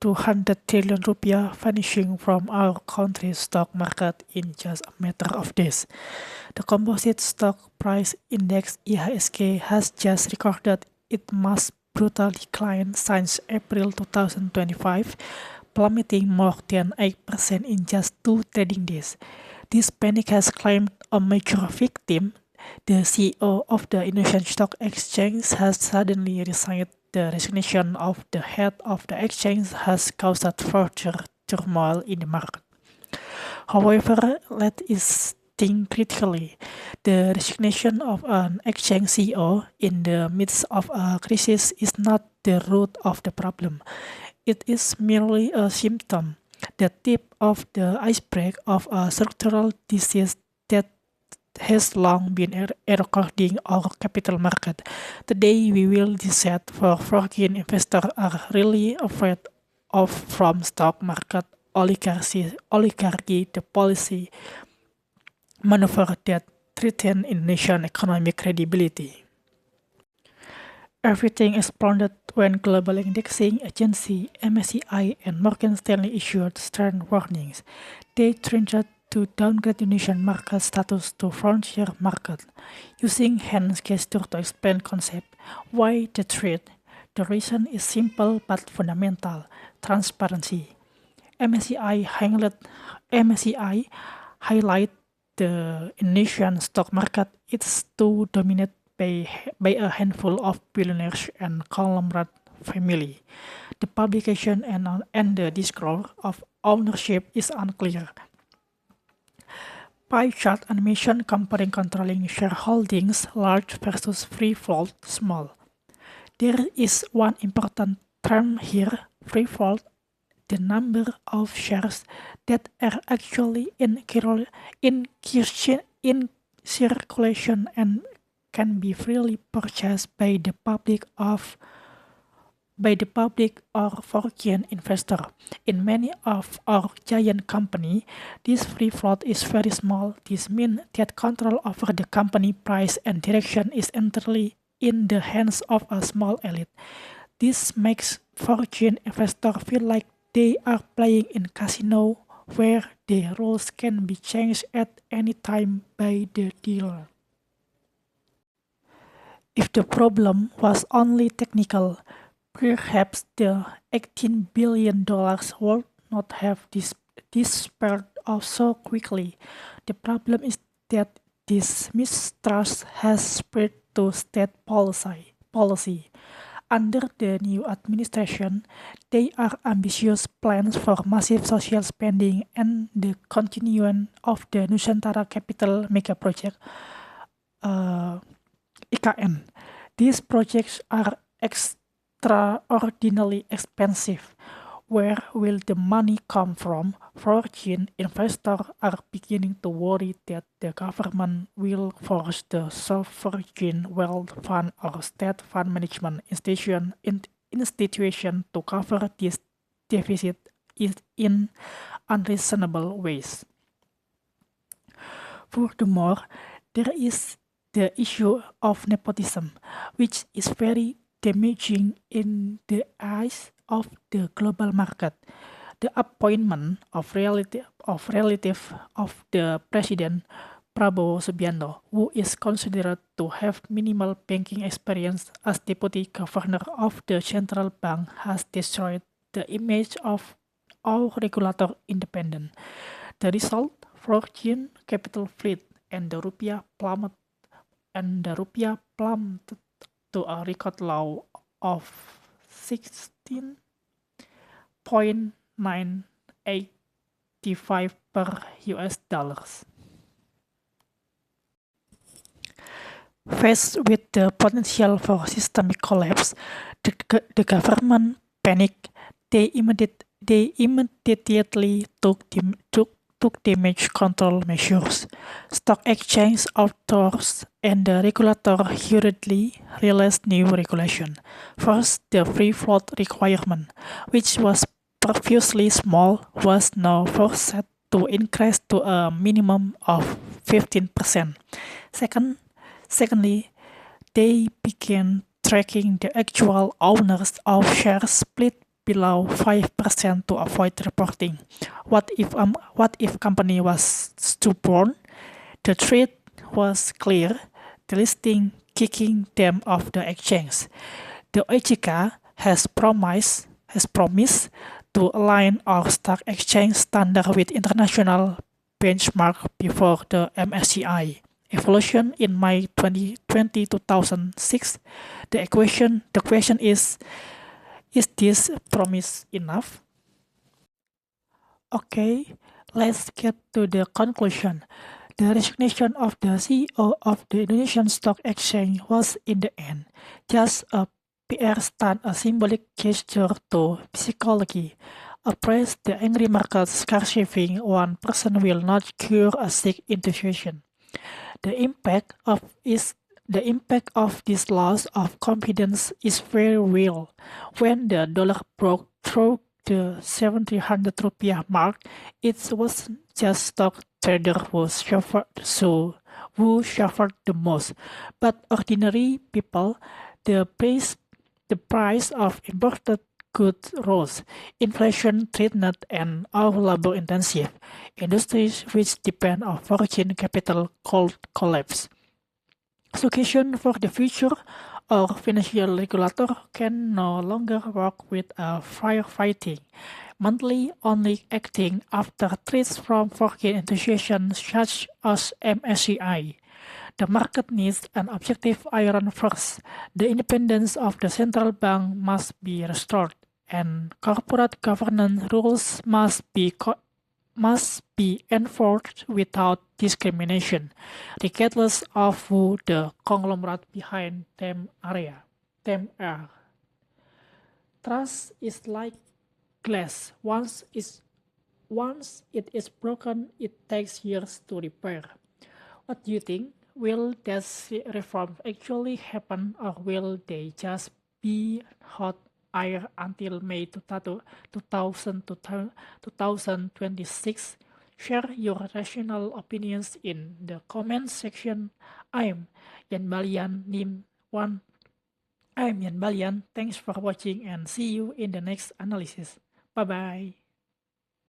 200 trillion rupiah vanishing from our country's stock market in just a matter of days. The Composite Stock Price Index (IHSG) has just recorded its most brutal decline since April 2025, plummeting more than 8% in just 2 trading days. This panic has claimed a major victim. The CEO of the Indonesian Stock Exchange has suddenly resigned. The resignation of the head of the exchange has caused further turmoil in the market. However, let us think critically. The resignation of an exchange CEO in the midst of a crisis is not the root of the problem. It is merely a symptom, the tip of the iceberg of a structural disease that has long been eroding our capital market. Today, we will decide for foreign investors are really afraid of from stock market oligarchy, the policy maneuver that threaten Indonesian economic credibility. Everything exploded when global indexing agency MSCI and Morgan Stanley issued stern warnings. They threatened to downgrade Indonesian market status to frontier market, using hand gesture to explain concept. Why the threat? The reason is simple but fundamental: transparency. MSCI highlight the Indonesian stock market is too dominated by a handful of billionaires and conglomerate family. The publication and the disclosure of ownership is unclear. Pie chart animation comparing controlling shareholdings large versus free float small. There is one important term here: free float, the number of shares that are actually in circulation and can be freely purchased by the public or foreign investor. In many of our giant company, this free float is very small. This means that control over the company price and direction is entirely in the hands of a small elite. This makes foreign investors feel like they are playing in casino where the rules can be changed at any time by the dealer. If the problem was only technical, perhaps the $18 billion would not have disappeared off so quickly. The problem is that this mistrust has spread to state policy. Under the new administration, there are ambitious plans for massive social spending and the continuation of the Nusantara Capital Mega Project, IKN. These projects are extraordinarily expensive. Where will the money come from? Foreign investors are beginning to worry that the government will force the sovereign wealth fund or state fund management institution to cover this deficit in unreasonable ways. Furthermore, there is the issue of nepotism, which is very damaging in the eyes of the global market. The appointment of relative of the president, Prabowo Subianto, who is considered to have minimal banking experience as deputy governor of the central bank, has destroyed the image of our regulator independence. The result: foreign capital fleet and the rupiah plummeted to a record low of 16.985 per US dollars. Faced with the potential for systemic collapse, the government panicked. They immediately took damage control measures. Stock exchange authorities and the regulator hurriedly released new regulation. First, the free float requirement, which was previously small, was now forced to increase to a minimum of 15%. Secondly, they began tracking the actual owners of shares split below 5% to avoid reporting. What if company was stubborn? The threat was clear, delisting, kicking them off the exchange. The OJK has promised to align our stock exchange standard with international benchmark before the MSCI evolution in May 2020 2006. The question is this promise enough? Okay, let's get to the conclusion. The resignation of the CEO of the Indonesian Stock Exchange was in the end just a PR stunt, a symbolic gesture to psychology. Appraise the angry market scarcity, one person will not cure a sick institution. The impact of this loss of confidence is very real. When the dollar broke through the 700 rupiah mark, it wasn't just stock traders who suffered the most, but ordinary people. The price of imported goods rose. Inflation threatened and all labor-intensive industries which depend on foreign capital could collapse. Suggestion for the future: our financial regulator can no longer work with a firefighting, monthly only acting after threats from foreign institutions such as MSCI. The market needs an objective iron first. The independence of the central bank must be restored, and corporate governance rules must be enforced without discrimination, regardless of who the conglomerate behind them are. Trust is like glass. Once it is broken, it takes years to repair. What do you think? Will these reforms actually happen, or will they just be hot air until May 2026? Share your rational opinions in the comment section. I'm Yan Balian, I'm Yan Balian. Thanks for watching and see you in the next analysis. Bye bye.